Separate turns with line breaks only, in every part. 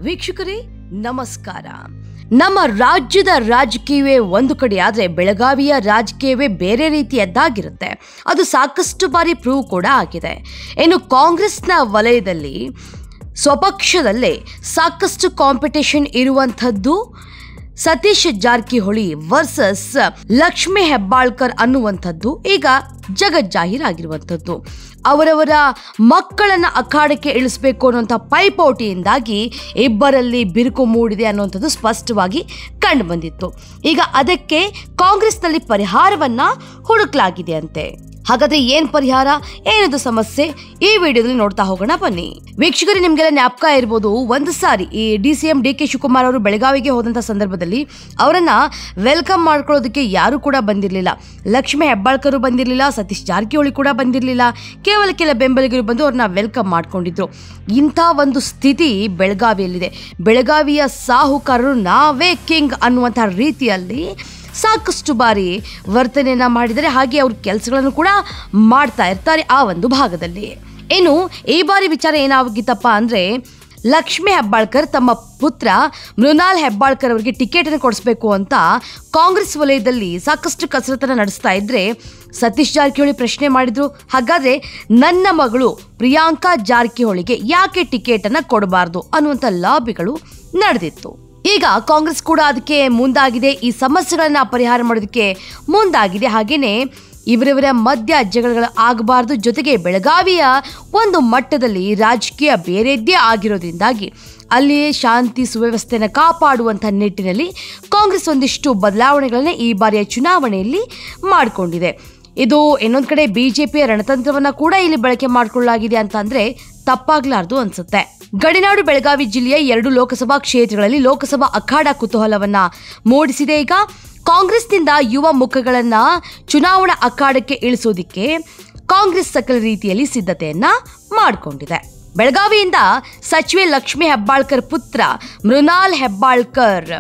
ವೀಕ್ಷಕರೇ ನಮಸ್ಕಾರ. ನಮ್ಮ ರಾಜ್ಯದ ರಾಜಕೀಯವೇ ಒಂದು ಕಡೆ ಆದರೆ ಬೆಳಗಾವಿಯ ರಾಜಕೀಯವೇ ಬೇರೆ ರೀತಿಯದ್ದಾಗಿರುತ್ತೆ. ಅದು ಸಾಕಷ್ಟು ಬಾರಿ ಪ್ರೂವ್ ಕೂಡ ಆಗಿದೆ. ಇನ್ನು ಕಾಂಗ್ರೆಸ್ನ ವಲಯದಲ್ಲಿ ಸ್ವಪಕ್ಷದಲ್ಲೇ ಸಾಕಷ್ಟು ಕಾಂಪಿಟೇಷನ್ ಇರುವಂಥದ್ದು ಸತೀಶ್ ಜಾರಕಿಹೊಳಿ ವರ್ಸಸ್ ಲಕ್ಷ್ಮೀ ಹೆಬ್ಬಾಳ್ಕರ್ ಅನ್ನುವಂಥದ್ದು ಈಗ ಜಗಜ್ಜಾಹೀರಾಗಿರುವಂಥದ್ದು. ಅವರವರ ಮಕ್ಕಳನ್ನ ಅಖಾಡಕ್ಕೆ ಇಳಿಸಬೇಕು ಅನ್ನುವಂಥ ಪೈಪೋಟಿಯಿಂದಾಗಿ ಇಬ್ಬರಲ್ಲಿ ಬಿರುಕು ಮೂಡಿದೆ ಅನ್ನುವಂಥದ್ದು ಸ್ಪಷ್ಟವಾಗಿ ಕಂಡು ಬಂದಿತ್ತು. ಈಗ ಅದಕ್ಕೆ ಕಾಂಗ್ರೆಸ್ನಲ್ಲಿ ಪರಿಹಾರವನ್ನ ಹುಡುಕಲಾಗಿದೆ ಅಂತೆ. ಹಾಗಾದ್ರೆ ಏನ್ ಪರಿಹಾರ, ಏನದು ಸಮಸ್ಯೆ, ಈ ವಿಡಿಯೋದಲ್ಲಿ ನೋಡ್ತಾ ಹೋಗೋಣ ಬನ್ನಿ. ವೀಕ್ಷಕರೇ, ನಿಮ್ಗೆಲ್ಲ ಜ್ಞಾಪಕ ಇರ್ಬೋದು, ಒಂದು ಸಾರಿ ಈ DCM DK ಶಿವಕುಮಾರ್ ಅವರು ಬೆಳಗಾವಿಗೆ ಹೋದಂಥ ಸಂದರ್ಭದಲ್ಲಿ ಅವರನ್ನ ವೆಲ್ಕಮ್ ಮಾಡ್ಕೊಳ್ಳೋದಕ್ಕೆ ಯಾರು ಕೂಡ ಬಂದಿರಲಿಲ್ಲ. ಲಕ್ಷ್ಮೀ ಹೆಬ್ಬಾಳ್ಕರು ಬಂದಿರಲಿಲ್ಲ, ಸತೀಶ್ ಜಾರಕಿಹೊಳಿ ಕೂಡ ಬಂದಿರಲಿಲ್ಲ. ಕೇವಲ ಕೆಲ ಬೆಂಬಲಿಗರು ಬಂದು ಅವ್ರನ್ನ ವೆಲ್ಕಮ್ ಮಾಡ್ಕೊಂಡಿದ್ರು. ಇಂಥ ಒಂದು ಸ್ಥಿತಿ ಬೆಳಗಾವಿಯಲ್ಲಿದೆ. ಬೆಳಗಾವಿಯ ಸಾಹುಕಾರರು ನಾವೇ ಕಿಂಗ್ ಅನ್ನುವಂಥ ರೀತಿಯಲ್ಲಿ ಸಾಕಷ್ಟು ಬಾರಿ ವರ್ತನೆಯನ್ನ ಮಾಡಿದರೆ, ಹಾಗೆ ಅವ್ರ ಕೆಲಸಗಳನ್ನು ಕೂಡ ಮಾಡ್ತಾ ಇರ್ತಾರೆ ಆ ಒಂದು ಭಾಗದಲ್ಲಿ. ಇನ್ನು ಈ ಬಾರಿ ವಿಚಾರ ಏನಾಗಿತ್ತಪ್ಪ ಅಂದರೆ, ಲಕ್ಷ್ಮೀ ಹೆಬ್ಬಾಳ್ಕರ್ ತಮ್ಮ ಪುತ್ರ ಮೃಣಾಲ್ ಹೆಬ್ಬಾಳ್ಕರ್ ಅವರಿಗೆ ಟಿಕೆಟನ್ನು ಕೊಡಿಸ್ಬೇಕು ಅಂತ ಕಾಂಗ್ರೆಸ್ ವಲಯದಲ್ಲಿ ಸಾಕಷ್ಟು ಕಸರತ್ತನ್ನು ನಡೆಸ್ತಾ ಇದ್ರೆ, ಸತೀಶ್ ಜಾರಕಿಹೊಳಿ ಪ್ರಶ್ನೆ ಮಾಡಿದ್ರು, ಹಾಗಾದರೆ ನನ್ನ ಮಗಳು ಪ್ರಿಯಾಂಕಾ ಜಾರಕಿಹೊಳಿಗೆ ಯಾಕೆ ಟಿಕೆಟನ್ನು ಕೊಡಬಾರ್ದು ಅನ್ನುವಂಥ ಲಾಬಿಗಳು ನಡೆದಿತ್ತು. ಈಗ ಕಾಂಗ್ರೆಸ್ ಕೂಡ ಅದಕ್ಕೆ ಮುಂದಾಗಿದೆ, ಈ ಸಮಸ್ಯೆಗಳನ್ನ ಪರಿಹಾರ ಮಾಡೋದಕ್ಕೆ ಮುಂದಾಗಿದೆ. ಹಾಗೇನೆ ಇವರವರ ಮಧ್ಯ ಜಗಳಗಳು ಆಗಬಾರ್ದು, ಜೊತೆಗೆ ಬೆಳಗಾವಿಯ ಒಂದು ಮಟ್ಟದಲ್ಲಿ ರಾಜಕೀಯ ಬೇರೆದ್ದೇ ಆಗಿರೋದ್ರಿಂದಾಗಿ ಅಲ್ಲಿ ಶಾಂತಿ ಸುವ್ಯವಸ್ಥೆಯನ್ನು ಕಾಪಾಡುವಂಥ ನಿಟ್ಟಿನಲ್ಲಿ ಕಾಂಗ್ರೆಸ್ ಒಂದಿಷ್ಟು ಬದಲಾವಣೆಗಳನ್ನ ಈ ಬಾರಿಯ ಚುನಾವಣೆಯಲ್ಲಿ ಮಾಡಿಕೊಂಡಿದೆ. ಇದು ಇನ್ನೊಂದು ಕಡೆ ಬಿಜೆಪಿಯ ರಣತಂತ್ರವನ್ನ ಕೂಡ ಇಲ್ಲಿ ಬಳಕೆ ಮಾಡಿಕೊಳ್ಳಲಾಗಿದೆ ಅಂತ ಅಂದ್ರೆ ತಪ್ಪಾಗ್ಲಾರ್ದು ಅನ್ಸುತ್ತೆ. ಗಡಿನಾಡು ಬೆಳಗಾವಿ ಜಿಲ್ಲೆಯ 2 ಲೋಕಸಭಾ ಕ್ಷೇತ್ರಗಳಲ್ಲಿ ಲೋಕಸಭಾ ಅಖಾಡ ಕುತೂಹಲವನ್ನ ಮೂಡಿಸಿದೆ. ಈಗ ಕಾಂಗ್ರೆಸ್ನಿಂದ ಯುವ ಮುಖಗಳನ್ನ ಚುನಾವಣಾ ಅಖಾಡಕ್ಕೆ ಇಳಿಸೋದಿಕ್ಕೆ ಕಾಂಗ್ರೆಸ್ ಸಕಲ ರೀತಿಯಲ್ಲಿ ಸಿದ್ಧತೆಯನ್ನ ಮಾಡಿಕೊಂಡಿದೆ. ಬೆಳಗಾವಿಯಿಂದ ಸಚಿವೆ ಲಕ್ಷ್ಮೀ ಹೆಬ್ಬಾಳ್ಕರ್ ಪುತ್ರ ಮೃಣಾಲ್ ಹೆಬ್ಬಾಳ್ಕರ್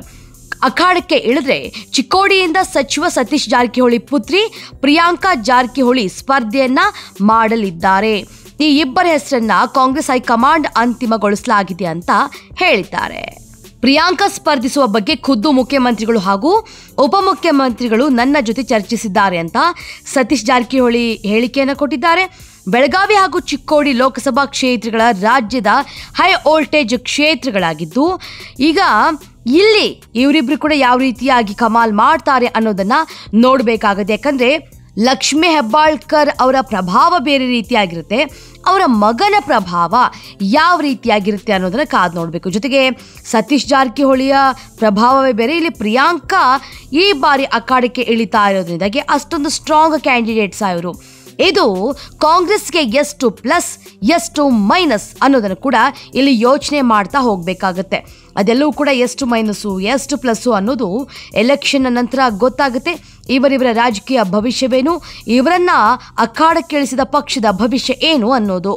ಅಖಾಡಕ್ಕೆ ಇಳಿದ್ರೆ, ಚಿಕ್ಕೋಡಿಯಿಂದ ಸಚಿವ ಸತೀಶ್ ಜಾರಕಿಹೊಳಿ ಪುತ್ರಿ ಪ್ರಿಯಾಂಕಾ ಜಾರಕಿಹೊಳಿ ಸ್ಪರ್ಧೆಯನ್ನ ಮಾಡಲಿದ್ದಾರೆ. ಈ ಇಬ್ಬರ ಹೆಸರನ್ನ ಕಾಂಗ್ರೆಸ್ ಹೈಕಮಾಂಡ್ ಅಂತಿಮಗೊಳಿಸಲಾಗಿದೆ ಅಂತ ಹೇಳಿದ್ದಾರೆ. ಪ್ರಿಯಾಂಕಾ ಸ್ಪರ್ಧಿಸುವ ಬಗ್ಗೆ ಖುದ್ದು ಮುಖ್ಯಮಂತ್ರಿಗಳು ಹಾಗೂ ಉಪಮುಖ್ಯಮಂತ್ರಿಗಳು ನನ್ನ ಜೊತೆ ಚರ್ಚಿಸಿದ್ದಾರೆ ಅಂತ ಸತೀಶ್ ಜಾರಕಿಹೊಳಿ ಹೇಳಿಕೆಯನ್ನು ಕೊಟ್ಟಿದ್ದಾರೆ. ಬೆಳಗಾವಿ ಹಾಗೂ ಚಿಕ್ಕೋಡಿ ಲೋಕಸಭಾ ಕ್ಷೇತ್ರಗಳ ರಾಜ್ಯದ ಹೈ ವೋಲ್ಟೇಜ್ ಕ್ಷೇತ್ರಗಳಾಗಿದ್ದು, ಈಗ ಇಲ್ಲಿ ಇವರಿಬ್ರು ಕೂಡ ಯಾವ ರೀತಿಯಾಗಿ ಕಮಾಲ್ ಮಾಡ್ತಾರೆ ಅನ್ನೋದನ್ನ ನೋಡಬೇಕಾಗುತ್ತೆ. ಯಾಕಂದ್ರೆ ಲಕ್ಷ್ಮೀ ಹೆಬ್ಬಾಳ್ಕರ್ ಅವರ ಪ್ರಭಾವ ಬೇರೆ ರೀತಿಯಾಗಿರುತ್ತೆ, ಅವರ ಮಗನ ಪ್ರಭಾವ ಯಾವ ರೀತಿಯಾಗಿರುತ್ತೆ ಅನ್ನೋದನ್ನ ಕಾದು ನೋಡಬೇಕು. ಜೊತೆಗೆ ಸತೀಶ್ ಜಾರಕಿಹೊಳಿಯ ಪ್ರಭಾವವೇ ಬೇರೆ. ಇಲ್ಲಿ ಪ್ರಿಯಾಂಕಾ ಈ ಬಾರಿ ಅಖಾಡಕ್ಕೆ ಇಳಿತಾ ಇರೋದ್ರಿಂದಾಗಿ ಅಷ್ಟೊಂದು ಸ್ಟ್ರಾಂಗ್ ಕ್ಯಾಂಡಿಡೇಟ್ಸ್ ಇವರು. ಇದು ಕಾಂಗ್ರೆಸ್ಗೆ ಎಷ್ಟು ಪ್ಲಸ್ ಎಷ್ಟು ಮೈನಸ್ ಅನ್ನೋದನ್ನು ಕೂಡ ಇಲ್ಲಿ ಯೋಚನೆ ಮಾಡ್ತಾ ಹೋಗಬೇಕಾಗತ್ತೆ. ಅದೆಲ್ಲವೂ ಕೂಡ ಎಷ್ಟು ಮೈನಸ್ಸು ಎಷ್ಟು ಪ್ಲಸ್ಸು ಅನ್ನೋದು ಎಲೆಕ್ಷನ್ ನಂತರ ಗೊತ್ತಾಗುತ್ತೆ. ಇವರಿವರ ರಾಜಕೀಯ ಭವಿಷ್ಯವೇನು, ಇವರನ್ನ ಅಖಾಡಕ್ಕೆ ಇಳಿಸಿದ ಪಕ್ಷದ ಭವಿಷ್ಯ ಏನು ಅನ್ನೋದು.